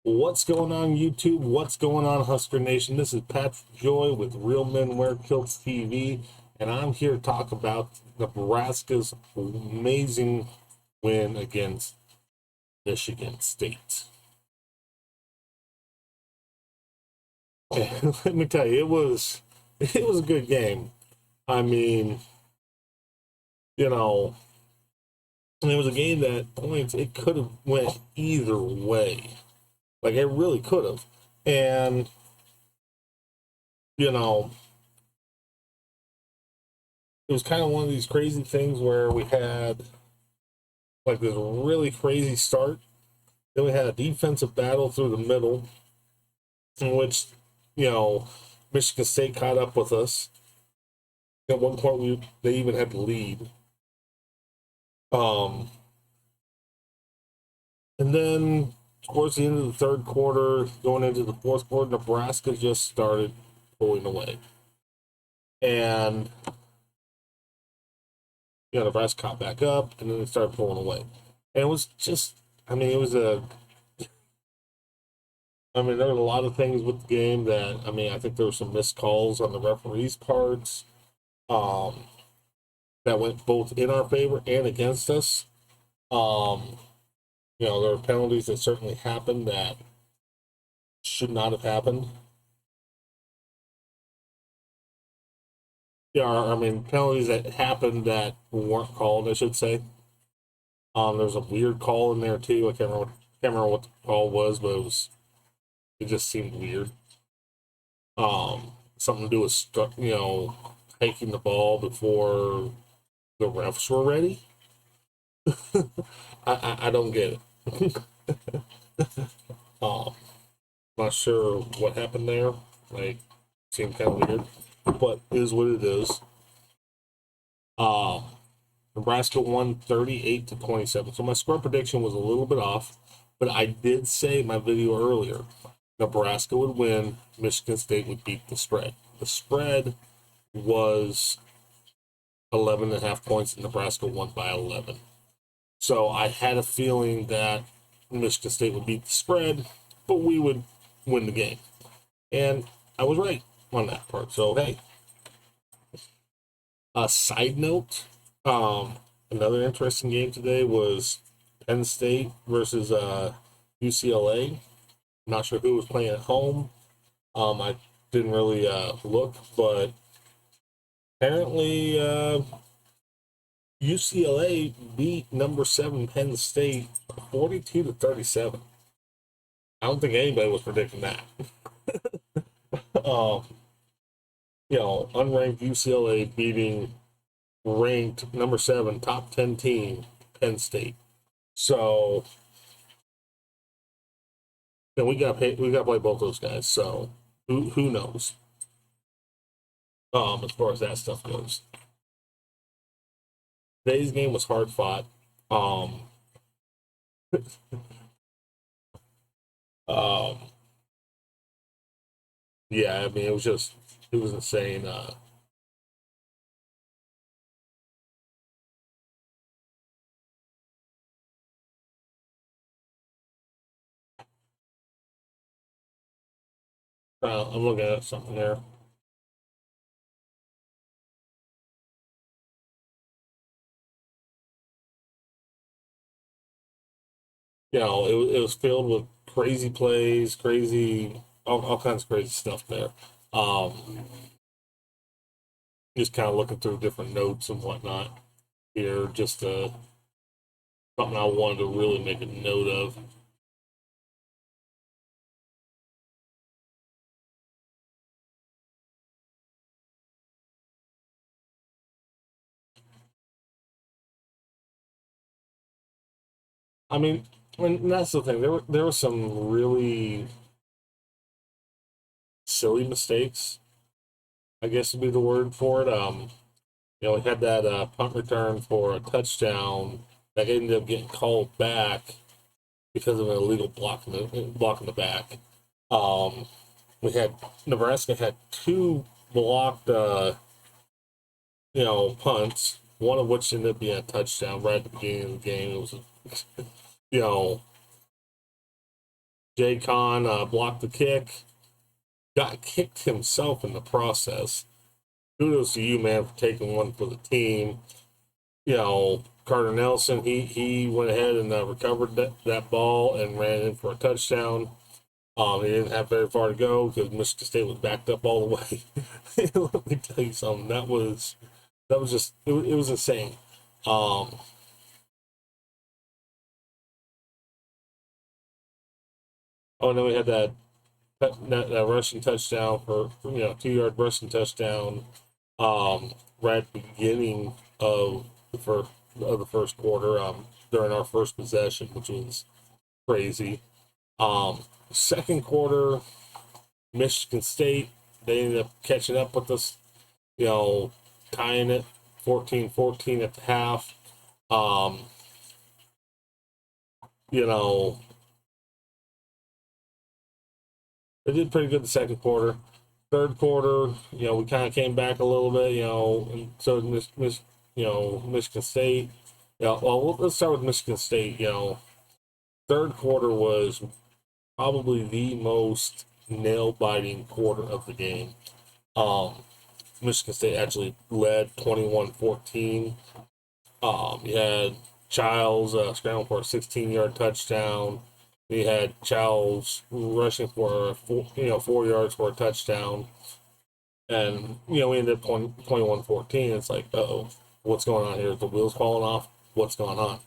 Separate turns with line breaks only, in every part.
What's going on, YouTube? What's going on, Husker Nation? This is Patrick Joy with Real Men Wear Kilts TV, and I'm here to talk about Nebraska's amazing win against Michigan State. And let me tell you, it was a good game. I mean, you know, it was a game that points it could have went either way. Like it really could have, and you know it was kind of one of these crazy things where we had like this really crazy start. Then we had a defensive battle through the middle, in which, you know, Michigan State caught up with us. At one point, they even had the lead. Um, and then towards the end of the third quarter, going into the fourth quarter, Nebraska just started pulling away, and Nebraska caught back up, and then they started pulling away. And it was just, I mean, it was a I mean, there were a lot of things with the game that I think there were some missed calls on the referees' parts um, that went both in our favor and against us. Um, there were penalties that certainly happened that should not have happened. Yeah, penalties that happened that weren't called, I should say. There was a weird call in there too. I can't remember what the call was, but it just seemed weird. Something to do with taking the ball before the refs were ready. I don't get it. um, Not sure what happened there. Like, seemed kind of weird, but it is what it is. Um, Nebraska won 38-27. So my score prediction was a little bit off, but I did say in my video earlier, Nebraska would win, Michigan State would beat the spread. The spread was 11 and a half points, and Nebraska won by 11. So I had a feeling that Michigan State would beat the spread, but we would win the game. And I was right on that part. So, hey, a side note, another interesting game today was Penn State versus UCLA. Not sure who was playing at home. I didn't really look, but apparently UCLA beat number 7 Penn State 42-37. I don't think anybody was predicting that. um, Unranked UCLA beating ranked number 7 top 10 team Penn State. So we got to play both those guys. So who knows? As far as that stuff goes, today's game was hard fought. Um, um, yeah, it was insane. I'm looking at something there. It was filled with crazy plays, all kinds of crazy stuff there. Um, just kind of looking through different notes and whatnot here, just something I wanted to really make a note of. I mean, and that's the thing. There were some really silly mistakes, I guess would be the word for it. We had that punt return for a touchdown that ended up getting called back because of an illegal block in the back. Um, we had Nebraska had two blocked, punts, one of which ended up being a touchdown right at the beginning of the game. It was, you know, Jay Con blocked the kick, got kicked himself in the process. Kudos to you, man, for taking one for the team. Carter Nelson, he went ahead and recovered that ball and ran in for a touchdown. He didn't have very far to go because Michigan State was backed up all the way. Let me tell you something. That was just it was insane. And then we had that rushing touchdown for 2-yard rushing touchdown right at the beginning of the first quarter during our first possession, which was crazy. Second quarter, Michigan State, they ended up catching up with us, tying it 14-14 at the half. They did pretty good the second quarter. Third quarter, we kind of came back a little bit, and so did Michigan State. Well, let's start with Michigan State. Third quarter was probably the most nail-biting quarter of the game. Michigan State actually led 21-14. You had Childs scrambling for a 16-yard touchdown. We had Childs rushing for 4 yards for a touchdown. And, we ended up 21-14. It's like, uh-oh, what's going on here? Is the wheels falling off? What's going on?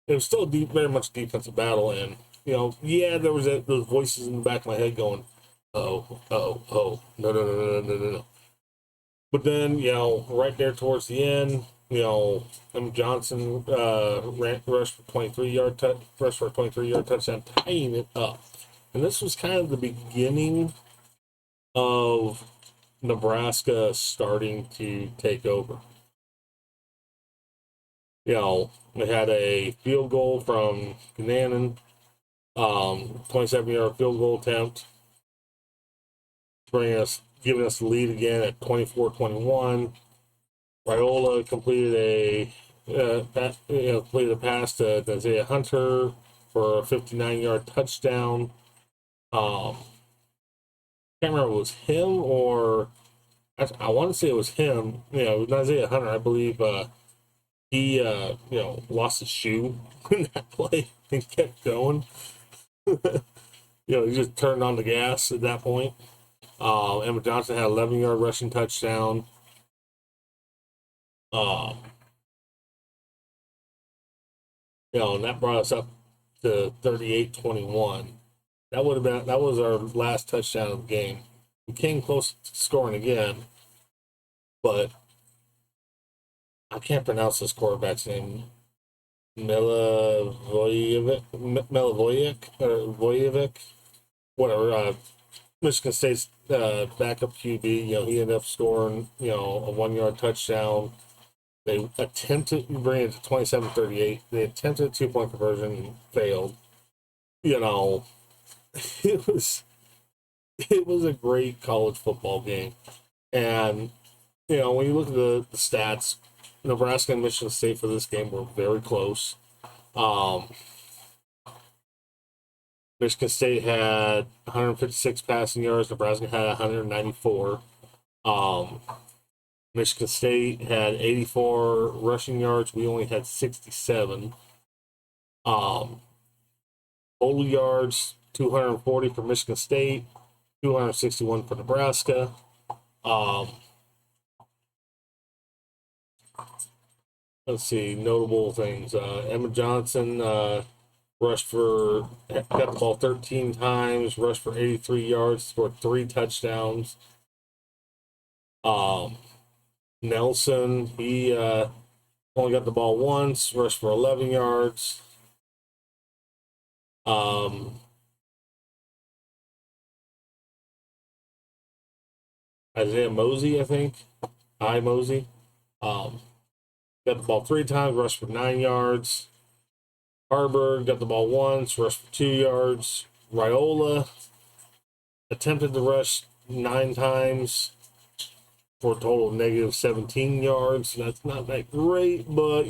It was still very much a defensive battle. And, there was those voices in the back of my head going, oh, no. But then, right there towards the end, M. Johnson rushed for a 23-yard touchdown, tying it up. And this was kind of the beginning of Nebraska starting to take over. We had a field goal from Gannon, 27-yard field goal attempt, giving us the lead again at 24-21. Raiola completed a pass to Isaiah Hunter for a 59-yard touchdown. Can't remember if it was him or I want to say it was him. Isaiah Hunter. I believe he lost his shoe in that play and kept going. He just turned on the gas at that point. Emma Johnson had an 11-yard rushing touchdown. And that brought us up to 38-21. That was our last touchdown of the game. We came close to scoring again, but I can't pronounce this quarterback's name. Milivojevic, whatever. Michigan State's backup QB. He ended up scoring a 1-yard touchdown. They attempted to bring it to 27-38. They attempted a 2-point conversion and failed. It was a great college football game. And, when you look at the stats, Nebraska and Michigan State for this game were very close. Michigan State had 156 passing yards. Nebraska had 194. Michigan State had 84 rushing yards. We only had 67. Total yards, 240 for Michigan State, 261 for Nebraska. Let's see, notable things. Emma Johnson got the ball 13 times, rushed for 83 yards, scored 3 touchdowns. Nelson, he only got the ball once, rushed for 11 yards. Isaiah Mosey, I think. Mosey. Got the ball 3 times, rushed for 9 yards. Harburg got the ball once, rushed for 2 yards. Raiola attempted to rush 9 times for a total of negative 17 yards. That's not that great, but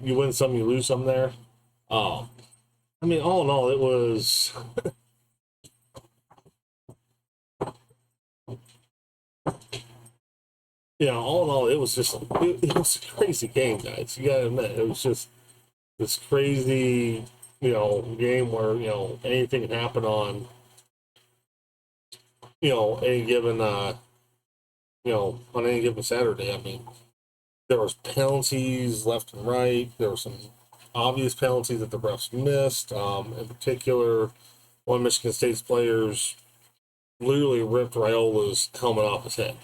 you win some, you lose some there. I mean, all in all, it was all in all, it was just it was a crazy game, guys. You gotta admit, it was just this crazy, game where anything can happen on any given on any given Saturday. I mean, there was penalties left and right. There were some obvious penalties that the refs missed. In particular, one of Michigan State's players literally ripped Raiola's helmet off his head.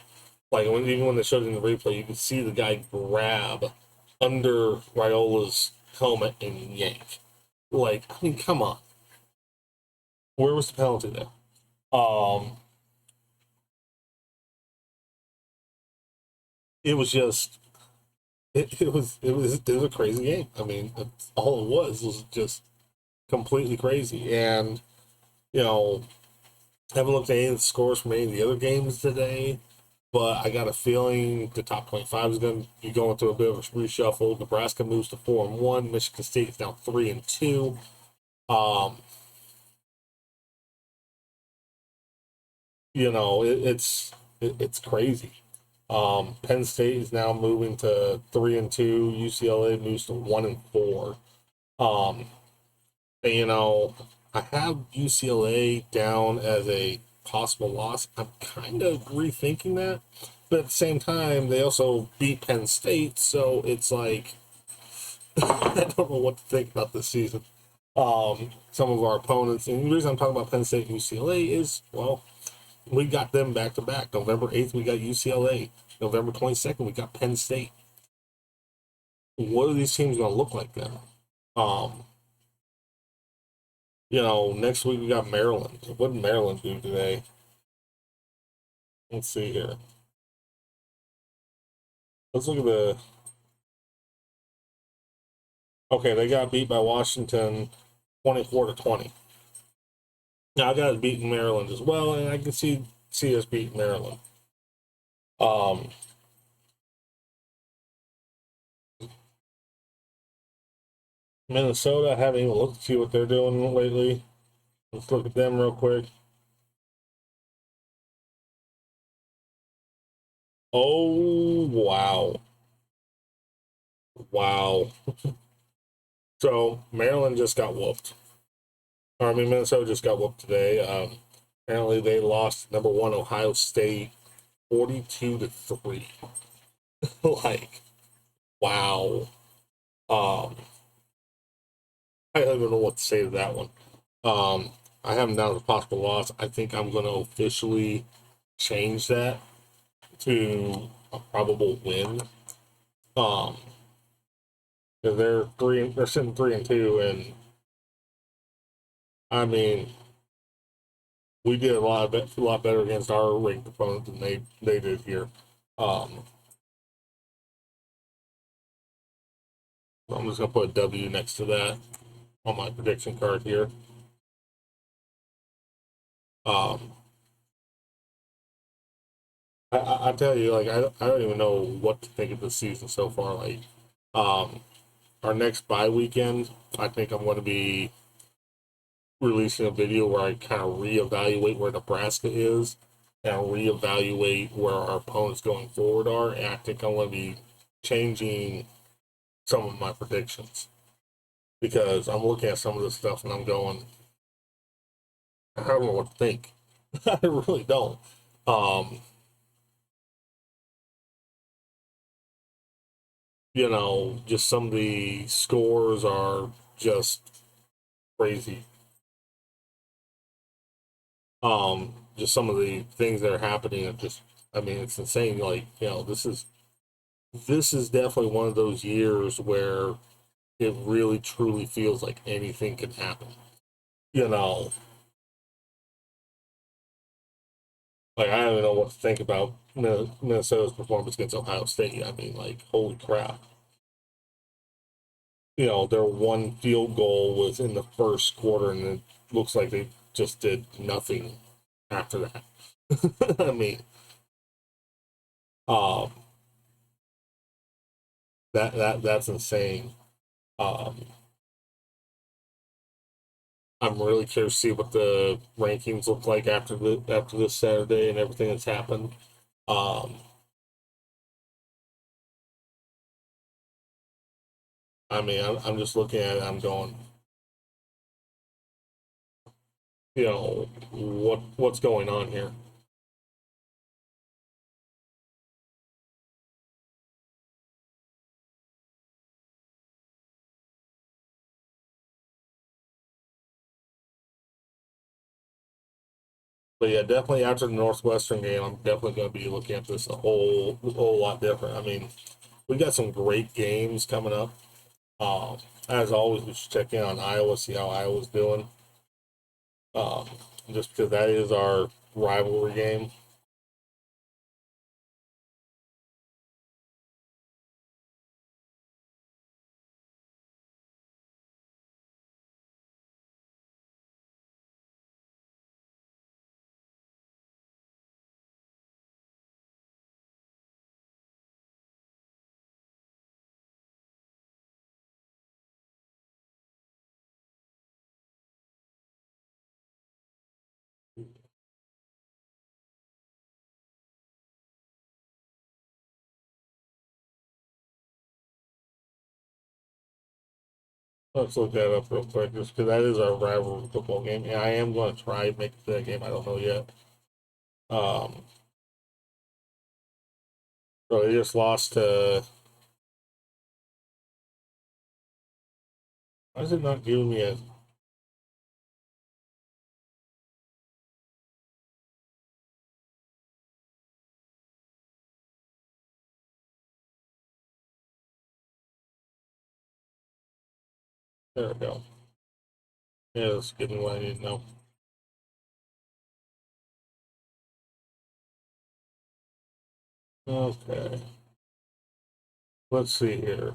Like even when they showed it in the replay, you could see the guy grab under Raiola's helmet and yank. Like, I mean, come on. Where was the penalty there? It was just it was a crazy game. I mean, all it was just completely crazy. And haven't looked at any of the scores from any of the other games today, but I got a feeling the top 25 is going to be going through a bit of a reshuffle. Nebraska moves to 4-1. Michigan State is now 3-2. It's crazy. Penn State is now moving to 3-2. UCLA moves to 1-4. And, I have UCLA down as a possible loss. I'm kind of rethinking that, but at the same time, they also beat Penn State, so it's like I don't know what to think about this season. Some of our opponents, and the reason I'm talking about Penn State and UCLA is, well, we got them back to back. November 8th, we got UCLA. November 22nd, we got Penn State. What are these teams going to look like then? Next week we got Maryland. What did Maryland do today? Let's see here. Let's look at the. Okay, they got beat by Washington 24-20. Now I got beaten Maryland as well, and I can see us beat Maryland. Minnesota, I haven't even looked to see what they're doing lately. Let's look at them real quick. Oh, wow. Wow. So, Maryland just got whooped. Minnesota just got whooped today. Apparently, they lost number 1 Ohio State 42-3. Like, wow. I don't even know what to say to that one. I have them down as a possible loss. I think I'm going to officially change that to a probable win. They're sitting 3-2, and I mean, we did a lot better against our ranked opponent than they did here. I'm just gonna put a W next to that on my prediction card here. I tell you, like, I don't even know what to think of this season so far. Like, our next bye weekend, I think I'm going to be releasing a video where I kind of reevaluate where Nebraska is and reevaluate where our opponents going forward are. And I think I'm going to be changing some of my predictions because I'm looking at some of this stuff and I'm going, I don't know what to think. I really don't. Just some of the scores are just crazy. Just some of the things that are happening are just, I mean, it's insane. Like, this is definitely one of those years where it really truly feels like anything can happen. Like, I don't even know what to think about Minnesota's performance against Ohio State. I mean, like, holy crap. Their one field goal was in the first quarter, and it looks like they just did nothing after that. I mean, that's insane. Um, I'm really curious to see what the rankings look like after this Saturday and everything that's happened. Um, I mean, I'm just looking at it. I'm going, what's going on here? But yeah, definitely after the Northwestern game, I'm definitely going to be looking at this a whole lot different. I mean, we got some great games coming up. Um, as always, we should check in on Iowa, see how Iowa's doing. Um, just because that is our rivalry game. Let's look that up real quick, just because that is our rivalry football game. And I am going to try and make it to that game. I don't know yet. Um, so they just lost to. Why is it not giving me a? There we go. Yeah, it's getting what I need to know. Okay. Let's see here.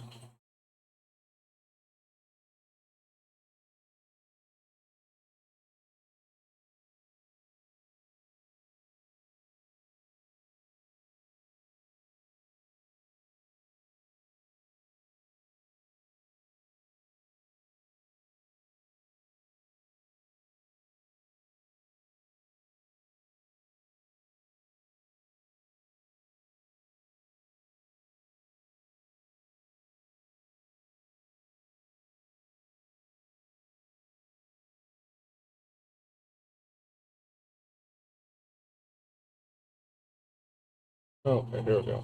Okay, here we go.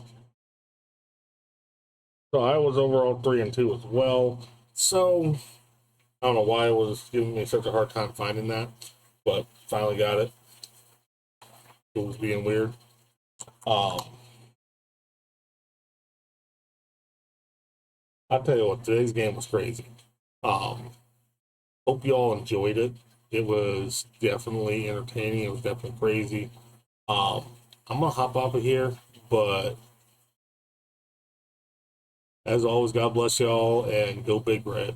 So I was overall 3-2 as well. So I don't know why it was giving me such a hard time finding that, but finally got it. It was being weird. Um, I'll tell you what, today's game was crazy. Um, hope you all enjoyed it. It was definitely entertaining. It was definitely crazy. Um, I'm gonna hop off of here, but as always, God bless y'all and go Big Red.